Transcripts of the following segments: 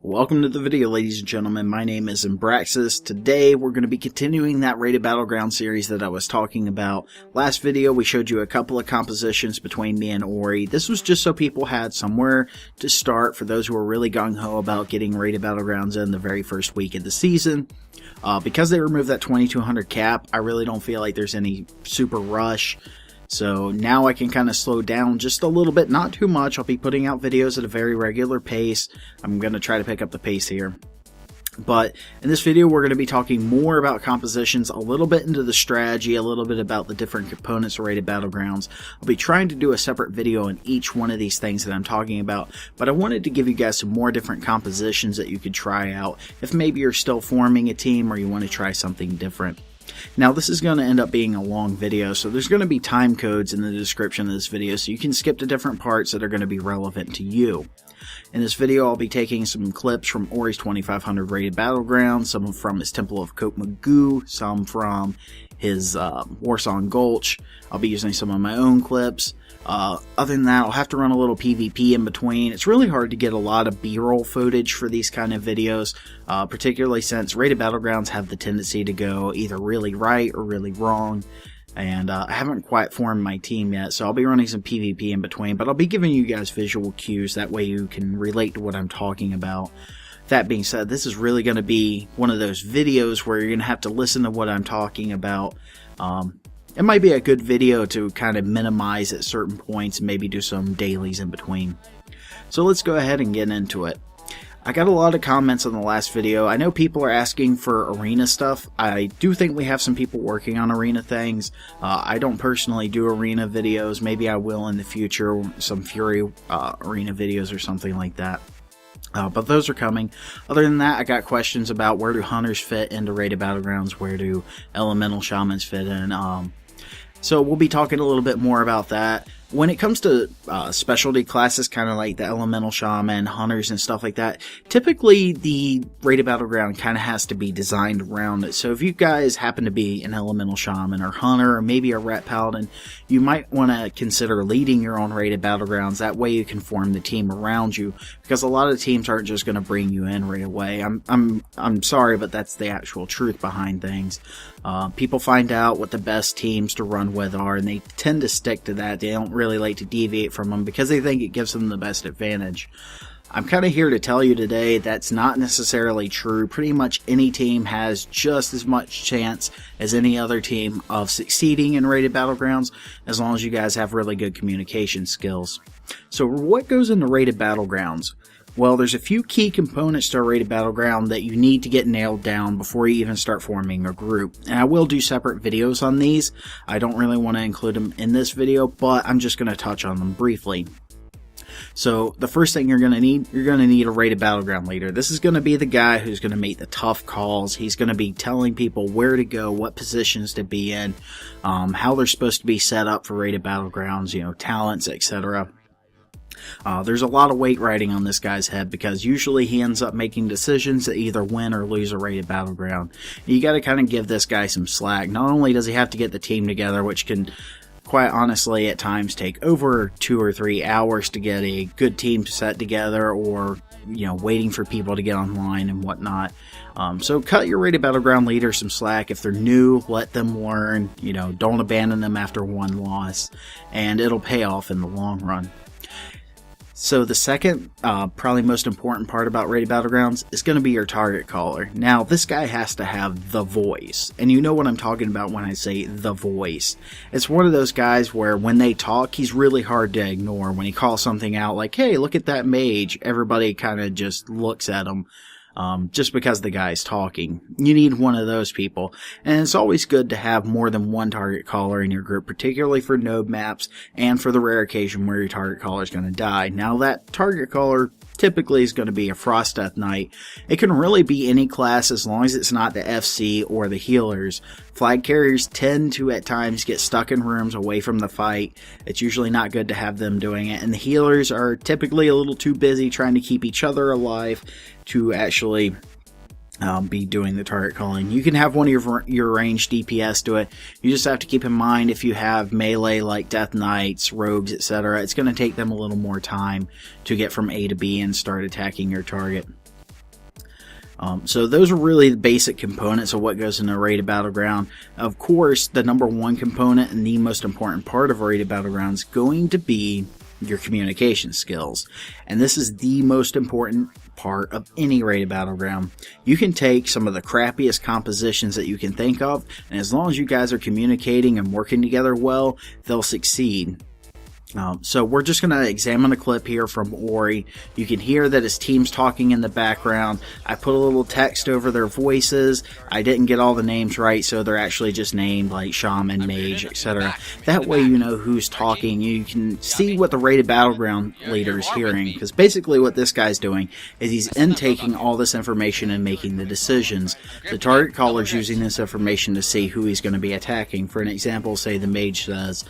Welcome to the video, ladies and gentlemen. My name is Embraxis. Today we're going to be continuing that Rated Battleground series that I was talking about. Last video we showed you a couple of compositions between me and Ori. This was just so people had somewhere to start for those who are really gung-ho about getting Rated Battlegrounds in the very first week of the season. Because they removed that 2200 cap, I really don't feel like there's any super rush. So now I can kind of slow down just a little bit, not too much. I'll be putting out videos at a very regular pace. I'm going to try to pick up the pace here. But in this video, we're going to be talking more about compositions, a little bit into the strategy, a little bit about the different components of Rated Battlegrounds. I'll be trying to do a separate video on each one of these things that I'm talking about, but I wanted to give you guys some more different compositions that you could try out if maybe you're still forming a team or you want to try something different. Now this is going to end up being a long video, so there's going to be time codes in the description of this video so you can skip to different parts that are going to be relevant to you. In this video I'll be taking some clips from Ori's 2500 Rated Battlegrounds, some from his Temple of Cope Magoo, some from his Warsong Gulch. I'll be using some of my own clips. Other than that, I'll have to run a little PvP in between. It's really hard to get a lot of B-roll footage for these kind of videos, particularly since Rated Battlegrounds have the tendency to go either really right or really wrong. And I haven't quite formed my team yet, so I'll be running some PvP in between, but I'll be giving you guys visual cues, that way you can relate to what I'm talking about. That being said, this is really going to be one of those videos where you're going to have to listen to what I'm talking about. It might be a good video to kind of minimize at certain points and maybe do some dailies in between. So let's go ahead and get into it. I got a lot of comments on the last video. I know people are asking for arena stuff. I do think we have some people working on arena things. I don't personally do arena videos. Maybe I will in the future, some Fury arena videos or something like that. But those are coming. Other than that, I got questions about where do hunters fit into Rated Battlegrounds, where do elemental shamans fit in. So we'll be talking a little bit more about that. When it comes to specialty classes, kind of like the elemental shaman, hunters, and stuff like that, typically the Rated Battleground kind of has to be designed around it. So if you guys happen to be an elemental shaman or hunter or maybe a rat paladin, you might want to consider leading your own Rated Battlegrounds. That way you can form the team around you, because a lot of teams aren't just going to bring you in right away. I'm sorry, but that's the actual truth behind things. People find out what the best teams to run with are, and they tend to stick to that. They don't really like to deviate from them because they think it gives them the best advantage. I'm kind of here to tell you today that's not necessarily true. Pretty much any team has just as much chance as any other team of succeeding in Rated Battlegrounds, as long as you guys have really good communication skills. So what goes into Rated Battlegrounds? Well, there's a few key components to a Rated Battleground that you need to get nailed down before you even start forming a group. And I will do separate videos on these. I don't really want to include them in this video, but I'm just going to touch on them briefly. So the first thing you're going to need a Rated Battleground leader. This is going to be the guy who's going to make the tough calls. He's going to be telling people where to go, what positions to be in, how they're supposed to be set up for Rated Battlegrounds, you know, talents, etc. There's a lot of weight riding on this guy's head because usually he ends up making decisions that either win or lose a Rated Battleground. You got to kind of give this guy some slack. Not only does he have to get the team together, which can quite honestly at times take over 2 or 3 hours to get a good team set together, or waiting for people to get online and whatnot. So cut your Rated Battleground leader some slack. If they're new, let them learn. Don't abandon them after one loss, and it'll pay off in the long run. So the second, probably most important part about Rated Battlegrounds is going to be your target caller. Now, this guy has to have the voice, and you know what I'm talking about when I say the voice. It's one of those guys where when they talk, he's really hard to ignore. When he calls something out like, hey, look at that mage, everybody kind of just looks at him. Just because the guy's talking. You need one of those people. And it's always good to have more than one target caller in your group, particularly for node maps and for the rare occasion where your target caller is going to die. Now that target caller typically is going to be a Frost Death Knight. It can really be any class as long as it's not the FC or the healers. Flag carriers tend to at times get stuck in rooms away from the fight. It's usually not good to have them doing it, and the healers are typically a little too busy trying to keep each other alive to actually be doing the target calling. You can have one of your ranged DPS do it. You just have to keep in mind, if you have melee like Death Knights, Rogues, etc., it's going to take them a little more time to get from A to B and start attacking your target. So those are really the basic components of what goes into a rated battleground. Of course, the number one component and the most important part of a rated battleground is going to be your communication skills. And this is the most important part of any rated battleground. You can take some of the crappiest compositions that you can think of, and as long as you guys are communicating and working together well, they'll succeed. So we're just going to examine a clip here from Ori. You can hear that his team's talking in the background. I put a little text over their voices. I didn't get all the names right, so they're actually just named like Shaman, Mage, etc. That way you know who's talking. You can see what the rated battleground leader is hearing, because basically what this guy's doing is he's intaking all this information and making the decisions. The target caller's using this information to see who he's going to be attacking. For an example, say the Mage says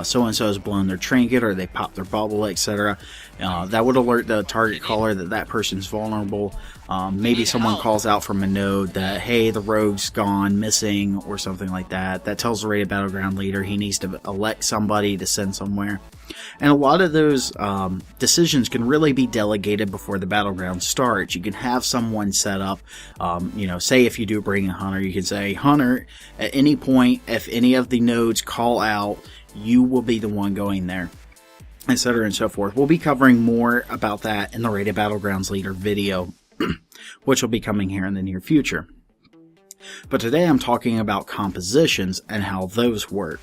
so-and-so has blown their trinket, or they pop their bubble, etc. That would alert the target caller that that person's vulnerable. Maybe someone calls out from a node that, hey, the rogue's gone missing, or something like that. That tells the rated battleground leader he needs to elect somebody to send somewhere. And a lot of those decisions can really be delegated before the battleground starts. You can have someone set up, say if you do bring a hunter, you can say, Hunter, at any point, if any of the nodes call out, you will be the one going there, etc. and so forth. We'll be covering more about that in the Rated Battlegrounds Leader video, which will be coming here in the near future. But today I'm talking about compositions and how those work.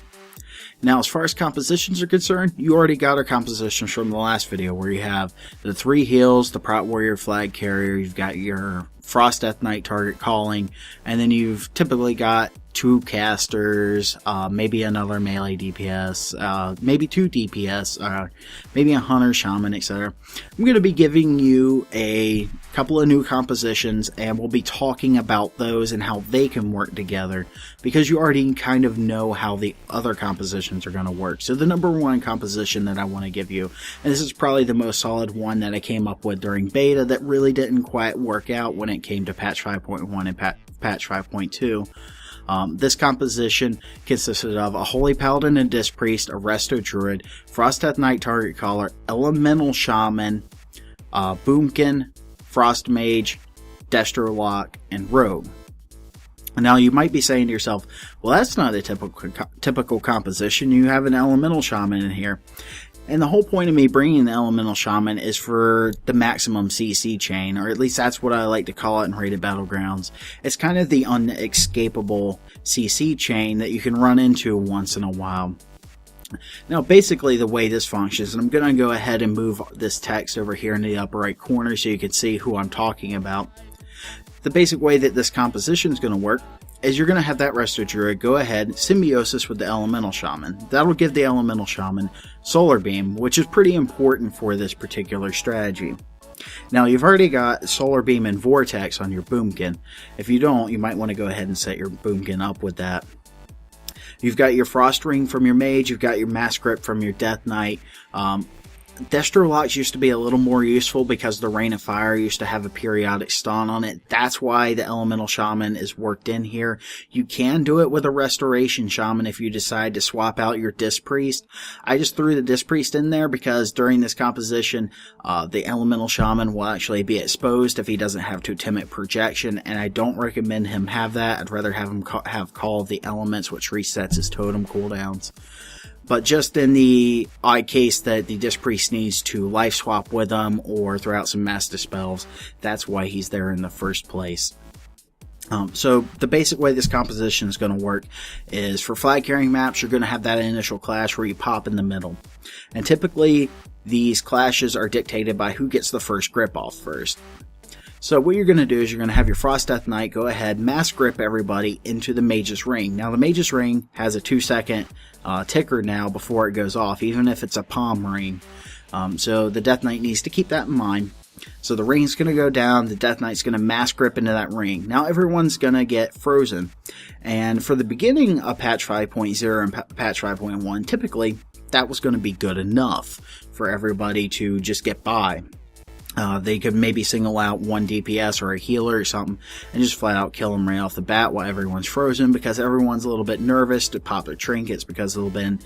Now, as far as compositions are concerned, you already got our compositions from the last video, where you have the 3 heals, the Prot Warrior Flag Carrier, you've got your Frost Death Knight target calling, and then you've typically got 2 casters, maybe another melee DPS, maybe 2 DPS, maybe a hunter, shaman, etc. I'm going to be giving you a couple of new compositions, and we'll be talking about those and how they can work together, because you already kind of know how the other compositions are going to work. So the number one composition that I want to give you, and this is probably the most solid one that I came up with during beta that really didn't quite work out when it came to patch 5.1 and patch 5.2. This composition consisted of a Holy Paladin and Disc Priest, a Resto Druid, Frost Death Knight Target Caller, Elemental Shaman, Boomkin, Frost Mage, Destro Lock, and Rogue. Now you might be saying to yourself, well, that's not a typical composition. You have an Elemental Shaman in here. And the whole point of me bringing the Elemental Shaman is for the maximum CC chain, or at least that's what I like to call it in Rated Battlegrounds. It's kind of the unescapable CC chain that you can run into once in a while. Now, basically the way this functions, and I'm going to go ahead and move this text over here in the upper right corner so you can see who I'm talking about. The basic way that this composition is going to work is you're going to have that Resto Druid go ahead, symbiosis with the Elemental Shaman. That'll give the Elemental Shaman Solar Beam, which is pretty important for this particular strategy. Now, you've already got Solar Beam and Vortex on your Boomkin. If you don't, you might want to go ahead and set your Boomkin up with that. You've got your Frost Ring from your Mage, you've got your Mass Grip from your Death Knight. Destro Locks used to be a little more useful because the Rain of Fire used to have a periodic stun on it. That's why the Elemental Shaman is worked in here. You can do it with a Restoration Shaman if you decide to swap out your Disc Priest. I just threw the Disc Priest in there because during this composition, the Elemental Shaman will actually be exposed if he doesn't have Totemic Projection, and I don't recommend him have that. I'd rather have him have Call of the Elements, which resets his totem cooldowns. But just in the odd case that the Disc Priest needs to life swap with them or throw out some Mass Dispels, that's why he's there in the first place. So the basic way this composition is going to work is for flag carrying maps, you're going to have that initial clash where you pop in the middle. And typically these clashes are dictated by who gets the first grip off first. So what you're going to do is you're going to have your Frost Death Knight go ahead, mass grip everybody into the Mage's Ring. Now the Mage's Ring has a 2-second ticker now before it goes off, even if it's a palm ring. So the Death Knight needs to keep that in mind. So the ring's going to go down, the Death Knight's going to mass grip into that ring. Now everyone's going to get frozen. And for the beginning of patch 5.0 and patch 5.1, typically that was going to be good enough for everybody to just get by. They could maybe single out one DPS or a healer or something and just flat out kill them right off the bat while everyone's frozen, because everyone's a little bit nervous to pop their trinkets because then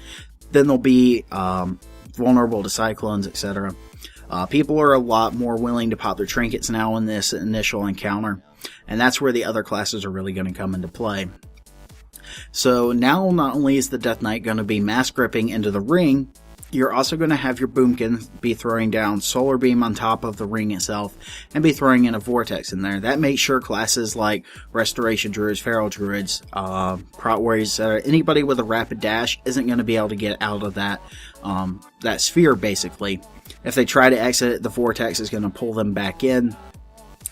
they'll be vulnerable to cyclones, etc. People are a lot more willing to pop their trinkets now in this initial encounter, and that's where the other classes are really going to come into play. So now not only is the Death Knight going to be mass gripping into the ring, you're also going to have your Boomkin be throwing down Solar Beam on top of the ring itself and be throwing in a Vortex in there. That makes sure classes like Restoration Druids, Feral Druids, Prot Warriors, anybody with a Rapid Dash isn't going to be able to get out of that sphere, basically. If they try to exit it, the Vortex is going to pull them back in.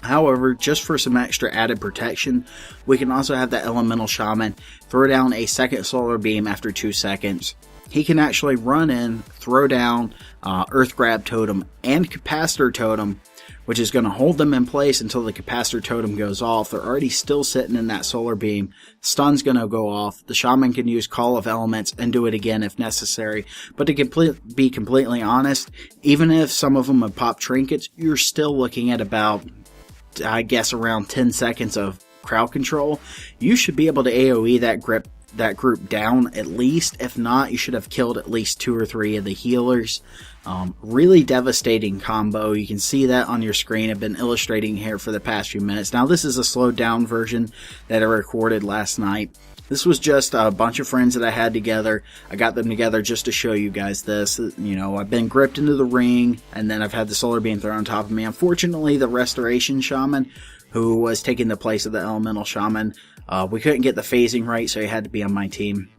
However, just for some extra added protection, we can also have the Elemental Shaman throw down a second Solar Beam after 2 seconds. He can actually run in, throw down Earth Grab Totem and Capacitor Totem, which is going to hold them in place until the Capacitor Totem goes off. They're already still sitting in that Solar Beam. Stun's going to go off. The Shaman can use Call of Elements and do it again if necessary. But to be completely honest, even if some of them have popped trinkets, you're still looking at about, I guess, around 10 seconds of crowd control. You should be able to AoE that group down at least. If not, you should have killed at least 2 or 3 of the healers. Really devastating combo. You can see that on your screen. I've been illustrating here for the past few minutes. Now this is a slowed down version that I recorded last night. This was just a bunch of friends that I had together. I got them together just to show you guys this. You know, I've been gripped into the ring, and then I've had the Solar Beam thrown on top of me. Unfortunately, the Restoration Shaman, who was taking the place of the Elemental Shaman, we couldn't get the phasing right, so he had to be on my team.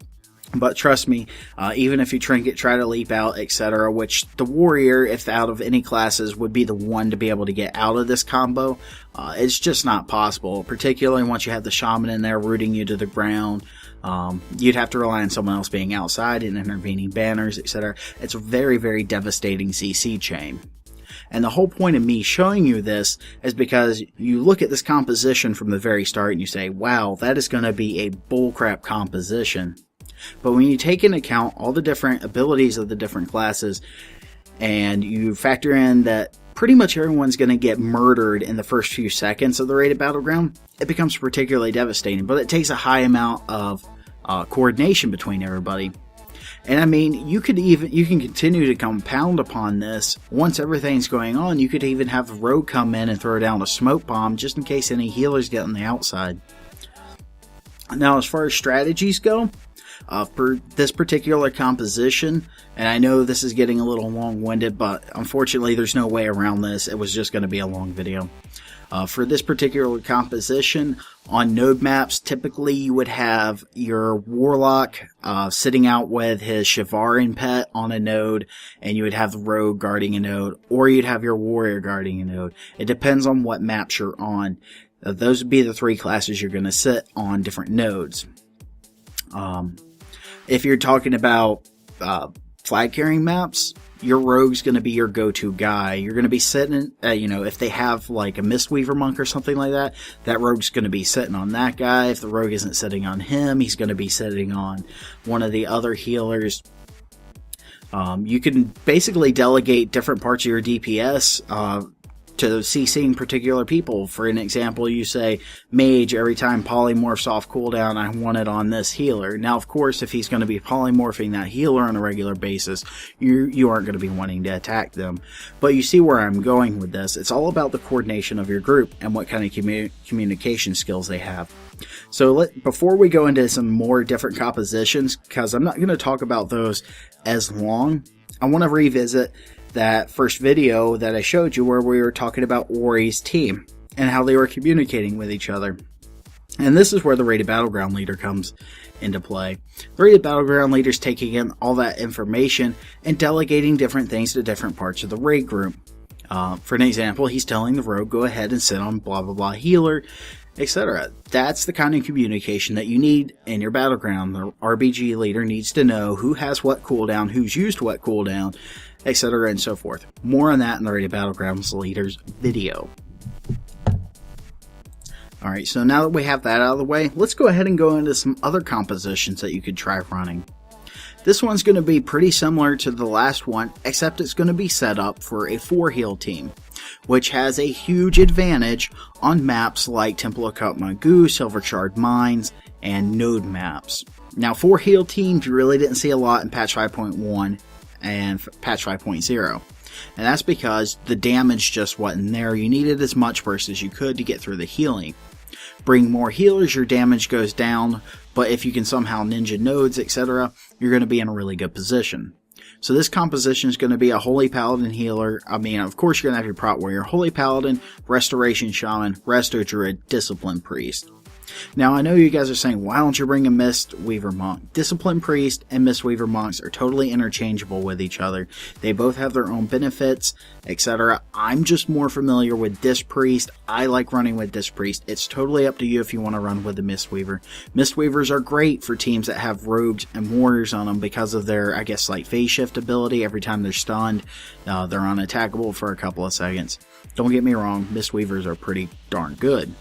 But trust me, even if you trinket, try to leap out, etc., which the Warrior, if out of any classes, would be the one to be able to get out of this combo, it's just not possible, particularly once you have the Shaman in there rooting you to the ground. You'd have to rely on someone else being outside and intervening banners, etc. It's a very, very devastating CC chain. And the whole point of me showing you this is because you look at this composition from the very start and you say, wow, that is going to be a bullcrap composition. But when you take into account all the different abilities of the different classes, and you factor in that pretty much everyone's going to get murdered in the first few seconds of the rated battleground, it becomes particularly devastating. But it takes a high amount of coordination between everybody. And I mean, you can continue to compound upon this. Once everything's going on, you could even have the rogue come in and throw down a smoke bomb just in case any healers get on the outside. Now, as far as strategies go, for this particular composition, and I know this is getting a little long-winded, but unfortunately there's no way around this. It was just going to be a long video. For this particular composition, on node maps, typically you would have your Warlock sitting out with his Shivarin pet on a node, and you would have the Rogue guarding a node, or you'd have your Warrior guarding a node. It depends on what maps you're on. Those would be the 3 classes you're going to sit on different nodes. If you're talking about flag carrying maps, your Rogue's going to be your go-to guy. You're going to be sitting, if they have like a Mistweaver monk or something like that, that Rogue's going to be sitting on that guy. If the Rogue isn't sitting on him, he's going to be sitting on one of the other healers. You can basically delegate different parts of your DPS to CCing particular people. For an example, you say, Mage, every time polymorphs off cooldown, I want it on this healer. Now, of course, if he's going to be polymorphing that healer on a regular basis, you aren't going to be wanting to attack them. But you see where I'm going with this. It's all about the coordination of your group and what kind of communication skills they have. So before we go into some more different compositions, because I'm not going to talk about those as long, I want to revisit that first video that I showed you where we were talking about Ori's team and how they were communicating with each other. And this is where the Rated Battleground Leader comes into play. The Rated Battleground Leader is taking in all that information and delegating different things to different parts of the raid group. For an example, he's telling the Rogue, go ahead and sit on blah blah blah healer, etc. That's the kind of communication that you need in your battleground. The RBG leader needs to know who has what cooldown, who's used what cooldown, etc. and so forth. More on that in the Rated Battlegrounds Leaders video. Alright, so now that we have that out of the way, let's go ahead and go into some other compositions that you could try running. This one's going to be pretty similar to the last one, except it's going to be set up for a 4-heal team, which has a huge advantage on maps like Temple of Cut Magoo, Silver Shard Mines, and node maps. Now, 4-heal teams you really didn't see a lot in patch 5.1 and patch 5.0. And that's because the damage just wasn't there. You needed as much burst as you could to get through the healing. Bring more healers, your damage goes down, but if you can somehow ninja nodes, etc., you're going to be in a really good position. So this composition is going to be a Holy Paladin healer. I mean, of course you're going to have your Prot Warrior, Holy Paladin, Restoration Shaman, Resto Druid, Discipline Priest. Now, I know you guys are saying, why don't you bring a Mistweaver Monk? Discipline Priest and Mistweaver Monks are totally interchangeable with each other. They both have their own benefits, etc. I'm just more familiar with Disc Priest. I like running with Disc Priest. It's totally up to you if you want to run with the Mistweaver. Mistweavers are great for teams that have rogues and warriors on them because of their, I guess, like phase shift ability. Every time they're stunned, they're unattackable for a couple of seconds. Don't get me wrong, Mistweavers are pretty darn good.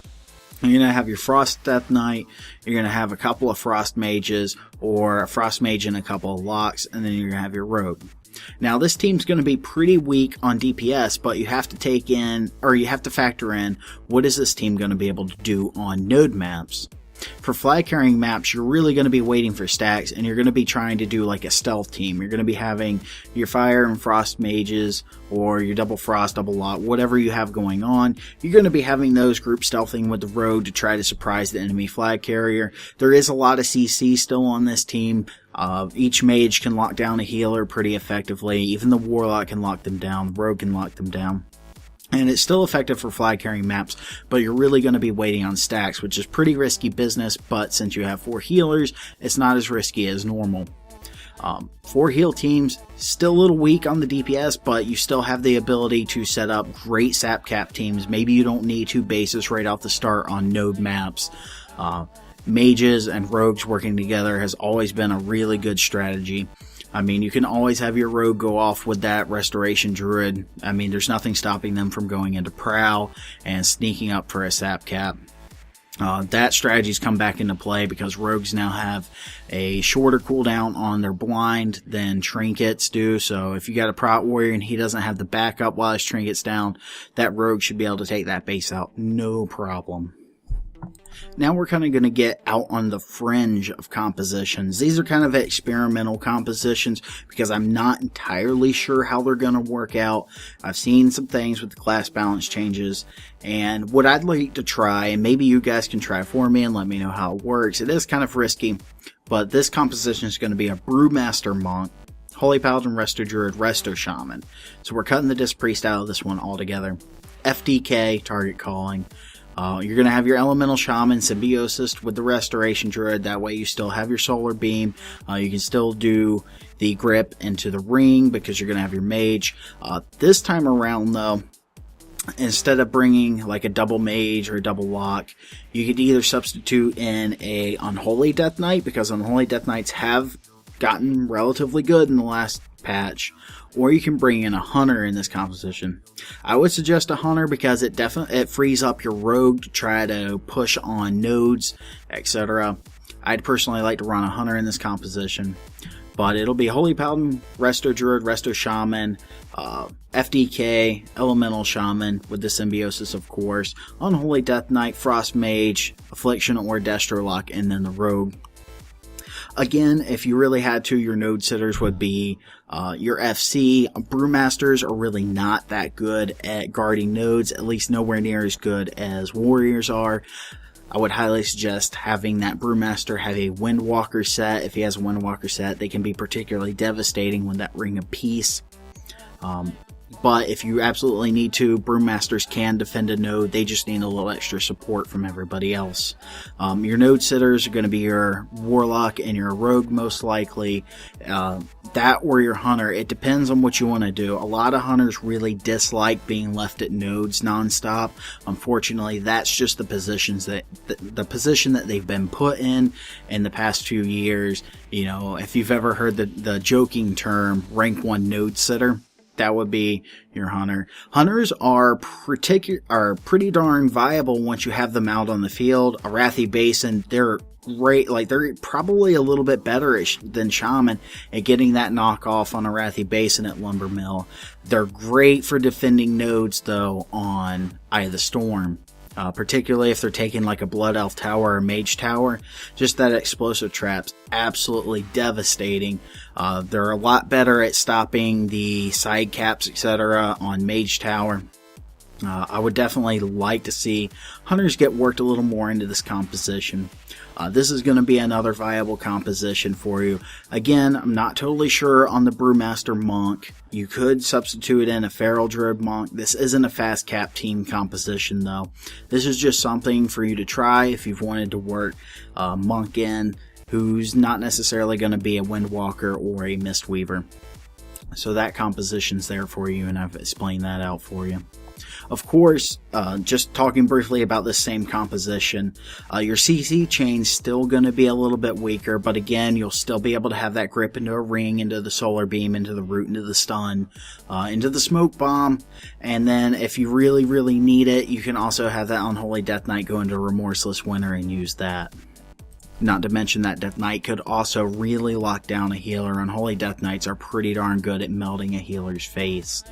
You're going to have your Frost Death Knight, you're going to have a couple of Frost Mages, or a Frost Mage and a couple of Locks, and then you're going to have your Rogue. Now, this team's going to be pretty weak on DPS, but you have to factor in, what is this team going to be able to do on node maps? For flag carrying maps, you're really going to be waiting for stacks, and you're going to be trying to do like a stealth team. You're going to be having your Fire and Frost Mages, or your Double Frost, Double Lock, whatever you have going on. You're going to be having those group stealthing with the Rogue to try to surprise the enemy flag carrier. There is a lot of CC still on this team. Each mage can lock down a healer pretty effectively. Even the Warlock can lock them down. The Rogue can lock them down. And it's still effective for flag carrying maps, but you're really going to be waiting on stacks, which is pretty risky business, but since you have 4 healers, it's not as risky as normal. 4 heal teams, still a little weak on the DPS, but you still have the ability to set up great sap cap teams. Maybe you don't need 2 bases right off the start on node maps. Mages and rogues working together has always been a really good strategy. I mean, you can always have your rogue go off with that Restoration Druid. I mean, there's nothing stopping them from going into Prowl and sneaking up for a sap cap. That strategy's come back into play because rogues now have a shorter cooldown on their blind than trinkets do. So if you got a Prot Warrior and he doesn't have the backup while his trinket's down, that rogue should be able to take that base out no problem. Now we're kind of going to get out on the fringe of compositions. These are kind of experimental compositions because I'm not entirely sure how they're going to work out. I've seen some things with the class balance changes, and what I'd like to try, and maybe you guys can try for me and let me know how it works. It is kind of risky, but this composition is going to be a Brewmaster Monk, Holy Paladin, Resto Druid, Resto Shaman. So we're cutting the Disc Priest out of this one altogether. FDK, target calling. You're going to have your Elemental Shaman symbiosis with the Restoration Druid. That way you still have your Solar Beam. You can still do the grip into the ring because you're going to have your Mage. This time around, though, instead of bringing like a double Mage or a double Lock, you could either substitute in a Unholy Death Knight, because Unholy Death Knights have gotten relatively good in the last patch, or you can bring in a Hunter in this composition. I would suggest a Hunter because it frees up your Rogue to try to push on nodes, etc. I'd personally like to run a Hunter in this composition, but it'll be Holy Paladin, Resto Druid, Resto Shaman, FDK, Elemental Shaman with the symbiosis, of course, Unholy Death Knight, Frost Mage, Affliction or Destro Lock, and then the Rogue. Again, if you really had to, your node sitters would be your FC. Brewmasters are really not that good at guarding nodes, at least nowhere near as good as warriors are. I would highly suggest having that Brewmaster have a Windwalker set. If he has a Windwalker set, they can be particularly devastating with that Ring of Peace. But if you absolutely need to, Brewmasters can defend a node. They just need a little extra support from everybody else. Your node sitters are going to be your Warlock and your Rogue most likely. That or your Hunter. It depends on what you want to do. A lot of Hunters really dislike being left at nodes nonstop. Unfortunately, that's just the position that they've been put in the past few years. You know, if you've ever heard the joking term rank 1 node sitter, that would be your Hunter. Hunters are pretty darn viable once you have them out on the field. Arathi Basin, they're great. Like, they're probably a little bit better than Shaman at getting that knockoff on Arathi Basin at Lumber Mill. They're great for defending nodes, though, on Eye of the Storm. particularly if they're taking like a Blood Elf Tower or Mage Tower. Just that explosive trap's absolutely devastating. They're a lot better at stopping the side caps, etc. on Mage Tower. I would definitely like to see Hunters get worked a little more into this composition. This is going to be another viable composition for you. Again, I'm not totally sure on the Brewmaster Monk. You could substitute in a Feral Druid Monk. This isn't a fast cap team composition though. This is just something for you to try if you've wanted to work Monk in who's not necessarily going to be a Windwalker or a Mistweaver. So that composition's there for you, and I've explained that out for you. Of course, just talking briefly about this same composition, your CC chain's still going to be a little bit weaker, but again, you'll still be able to have that grip into a ring, into the solar beam, into the root, into the stun, into the smoke bomb, and then if you really, really need it, you can also have that Unholy Death Knight go into Remorseless Winter and use that. Not to mention that Death Knight could also really lock down a healer. Unholy Death Knights are pretty darn good at melting a healer's face.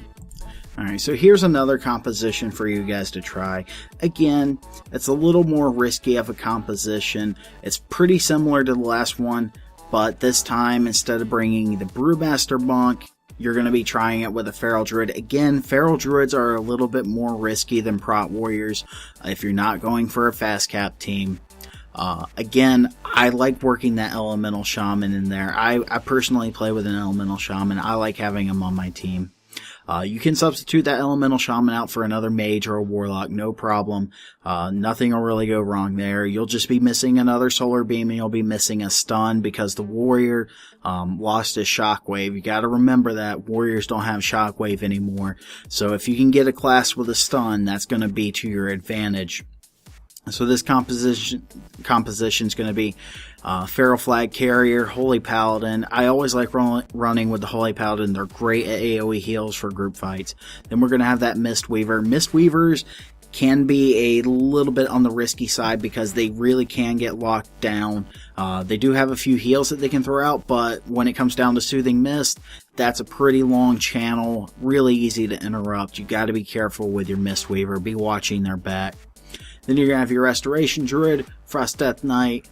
Alright, so here's another composition for you guys to try. Again, it's a little more risky of a composition. It's pretty similar to the last one, but this time, instead of bringing the Brewmaster Monk, you're going to be trying it with a Feral Druid. Again, Feral Druids are a little bit more risky than Prot Warriors if you're not going for a fast cap team. Again, I like working that Elemental Shaman in there. I personally play with an Elemental Shaman. I like having him on my team. You can substitute that Elemental Shaman out for another Mage or a Warlock, no problem. Nothing will really go wrong there. You'll just be missing another Solar Beam, and you'll be missing a stun because the Warrior lost his Shockwave. You gotta remember that Warriors don't have Shockwave anymore. So if you can get a class with a stun, that's gonna be to your advantage. So this composition is going to be Feral Flag Carrier, Holy Paladin. I always like running with the Holy Paladin. They're great at AoE heals for group fights. Then we're going to have that Mistweaver. Mistweavers can be a little bit on the risky side because they really can get locked down. They do have a few heals that they can throw out, but when it comes down to Soothing Mist, that's a pretty long channel, really easy to interrupt. You got to be careful with your Mistweaver. Be watching their back. Then you're going to have your Restoration Druid, Frost Death Knight.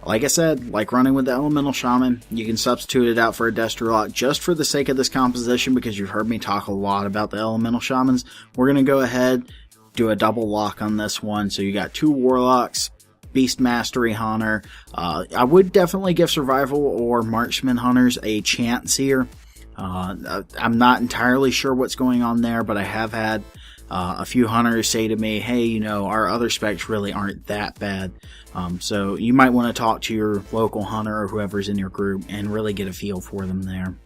Like I said, like running with the Elemental Shaman, you can substitute it out for a Destro Lock just for the sake of this composition because you've heard me talk a lot about the Elemental Shamans. We're going to go ahead, do a double lock on this one. So you got 2 Warlocks, Beast Mastery Hunter. I would definitely give Survival or Marksman Hunters a chance here. I'm not entirely sure what's going on there, but I have had a few hunters say to me, hey, you know, our other specs really aren't that bad. So you might want to talk to your local hunter or whoever's in your group and really get a feel for them there.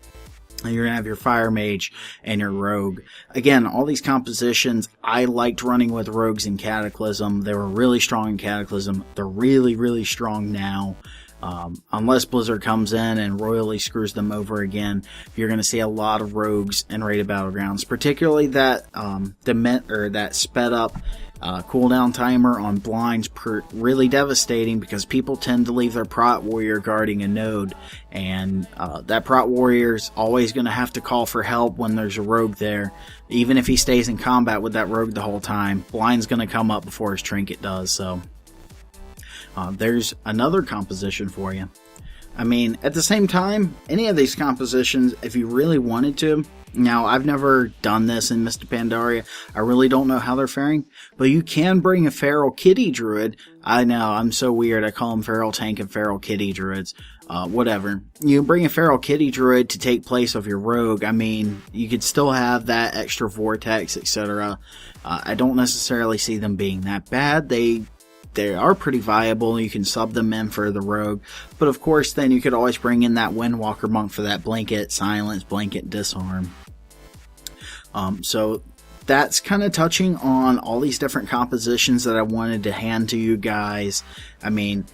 And you're going to have your Fire Mage and your Rogue. Again, all these compositions, I liked running with Rogues in Cataclysm. They were really strong in Cataclysm. They're really, really strong now. Unless Blizzard comes in and royally screws them over again, you're going to see a lot of rogues in Rated Battlegrounds, particularly that that sped up cooldown timer on blinds, really devastating because people tend to leave their Prot Warrior guarding a node, and that Prot Warrior's always going to have to call for help when there's a rogue there. Even if he stays in combat with that rogue the whole time, blind's going to come up before his trinket does, so there's another composition for you. I mean, at the same time, any of these compositions, if you really wanted to, now I've never done this in Mist of Pandaria, I really don't know how they're faring, but you can bring a Feral Kitty Druid. I know, I'm so weird, I call them Feral Tank and Feral Kitty Druids. Whatever. You can bring a Feral Kitty Druid to take place of your Rogue. I mean, you could still have that extra Vortex, etc. I don't necessarily see them being that bad. They are pretty viable. You can sub them in for the Rogue. But of course, then you could always bring in that Windwalker Monk for that Blanket Silence, Blanket Disarm. So that's kind of touching on all these different compositions that I wanted to hand to you guys. I mean,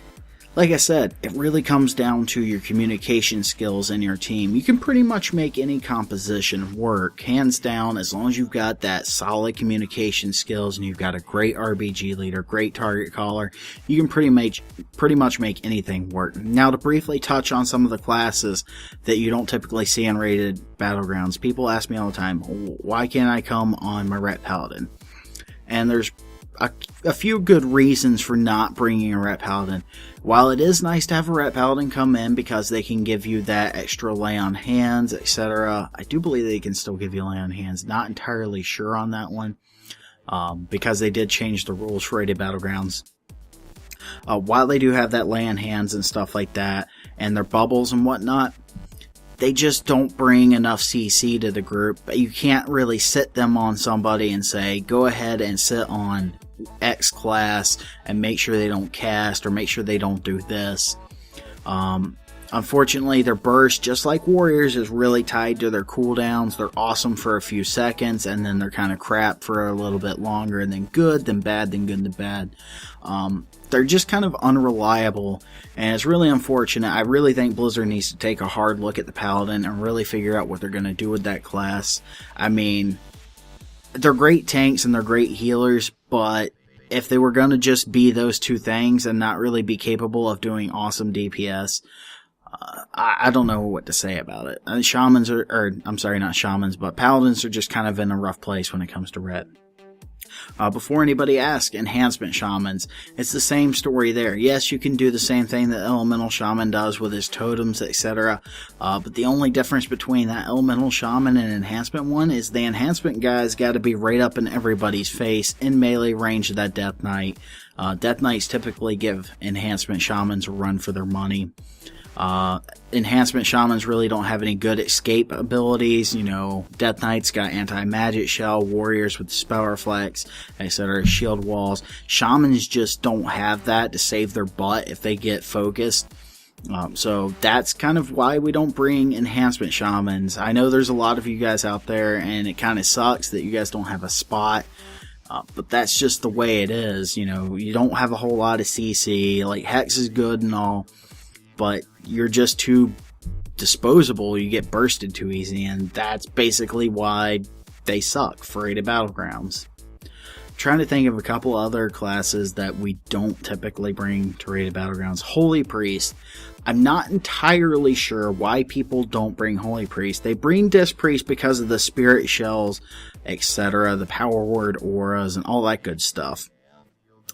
like I said, it really comes down to your communication skills in your team. You can pretty much make any composition work, hands down, as long as you've got that solid communication skills and you've got a great RBG leader, great target caller. You can pretty much make anything work. Now, to briefly touch on some of the classes that you don't typically see in Rated Battlegrounds, people ask me all the time, why can't I come on my Ret Paladin? And there's a few good reasons for not bringing a Ret Paladin. While it is nice to have a Ret Paladin come in because they can give you that extra lay on hands, etc., I do believe they can still give you lay on hands. Not entirely sure on that one, because they did change the rules for Rated Battlegrounds. While they do have that lay on hands and stuff like that, and their bubbles and whatnot, they just don't bring enough CC to the group. You can't really sit them on somebody and say, go ahead and sit on X class and make sure they don't cast or make sure they don't do this. Unfortunately, their burst, just like Warriors, is really tied to their cooldowns. They're awesome for a few seconds, and then they're kind of crap for a little bit longer, and then good, then bad, then good, then bad. They're just kind of unreliable, and it's really unfortunate. I really think Blizzard needs to take a hard look at the Paladin and really figure out what they're going to do with that class. I mean, they're great tanks and they're great healers, but if they were going to just be those two things and not really be capable of doing awesome DPS, I don't know what to say about it. Shamans I'm sorry, not Shamans, but Paladins are just kind of in a rough place when it comes to Ret. Before anybody asks, Enhancement Shamans, it's the same story there. Yes, you can do the same thing that Elemental Shaman does with his totems, etc. But the only difference between that Elemental Shaman and Enhancement one is the Enhancement guy's got to be right up in everybody's face in melee range of that Death Knight. Death Knights typically give Enhancement Shamans a run for their money. Enhancement Shamans really don't have any good escape abilities. You know, Death Knight's got anti-magic shell, Warriors with spell reflex, etc., shield walls. Shamans just don't have that to save their butt if they get focused. So that's kind of why we don't bring Enhancement Shamans. I know there's a lot of you guys out there, and it kind of sucks that you guys don't have a spot. But that's just the way it is. You know, you don't have a whole lot of CC. Like, Hex is good and all, but you're just too disposable. You get bursted too easy, and that's basically why they suck for Rated Battlegrounds. I'm trying to think of a couple other classes that we don't typically bring to Rated Battlegrounds. Holy Priest. I'm not entirely sure why people don't bring Holy Priest. They bring Disc Priest because of the Spirit Shells, etc., the Power Word auras, and all that good stuff.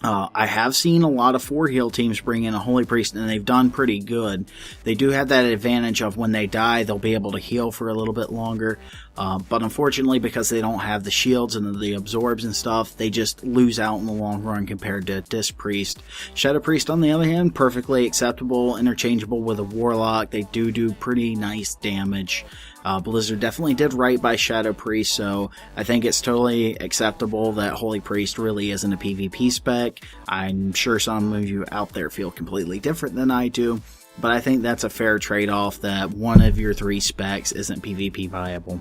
I have seen a lot of 4-heal teams bring in a Holy Priest, and they've done pretty good. They do have that advantage of when they die, they'll be able to heal for a little bit longer. But unfortunately, because they don't have the shields and the absorbs and stuff, they just lose out in the long run compared to Disc Priest. Shadow Priest, on the other hand, perfectly acceptable, interchangeable with a Warlock. They do pretty nice damage. Blizzard definitely did right by Shadow Priest, so I think it's totally acceptable that Holy Priest really isn't a PvP spec. I'm sure some of you out there feel completely different than I do, but I think that's a fair trade-off that one of your 3 specs isn't PvP viable.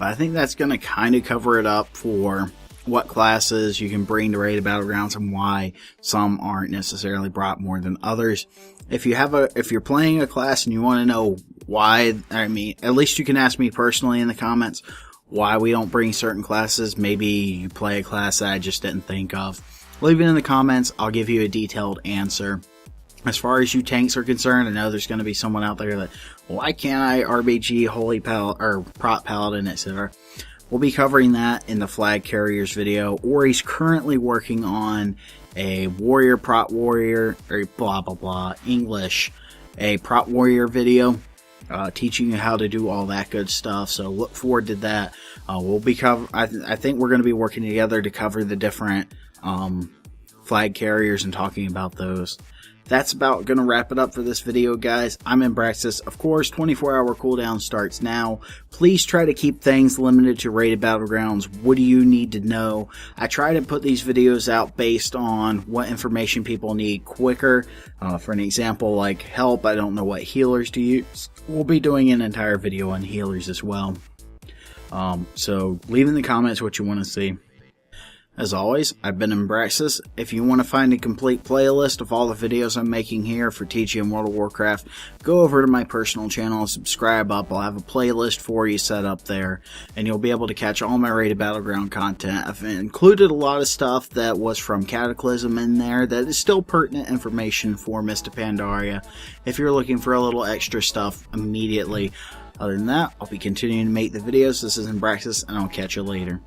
But I think that's going to kind of cover it up for what classes you can bring to Rated Battlegrounds and why some aren't necessarily brought more than others. If you're playing a class and you want to know why, I mean, at least you can ask me personally in the comments why we don't bring certain classes. Maybe you play a class that I just didn't think of. Leave it in the comments. I'll give you a detailed answer. As far as you tanks are concerned, I know there's going to be someone out there that, why can't I RBG Holy or Prot Paladin, etc. We'll be covering that in the Flag Carriers video, or he's currently working on a Warrior, Prot Warrior, or blah blah blah, English, a Prot Warrior video, teaching you how to do all that good stuff, so look forward to that. We'll be I think we're going to be working together to cover the different Flag Carriers and talking about those. That's about going to wrap it up for this video, guys. I'm Embraxis. Of course, 24-hour cooldown starts now. Please try to keep things limited to Rated Battlegrounds. What do you need to know? I try to put these videos out based on what information people need quicker. For an example, like help, I don't know what healers to use. We'll be doing an entire video on healers as well. So leave in the comments what you want to see. As always, I've been Embraxis. If you want to find a complete playlist of all the videos I'm making here for teaching World of Warcraft, go over to my personal channel and subscribe up. I'll have a playlist for you set up there, and you'll be able to catch all my Rated Battleground content. I've included a lot of stuff that was from Cataclysm in there that is still pertinent information for Mist of Pandaria if you're looking for a little extra stuff immediately. Other than that, I'll be continuing to make the videos. This is Embraxis, and I'll catch you later.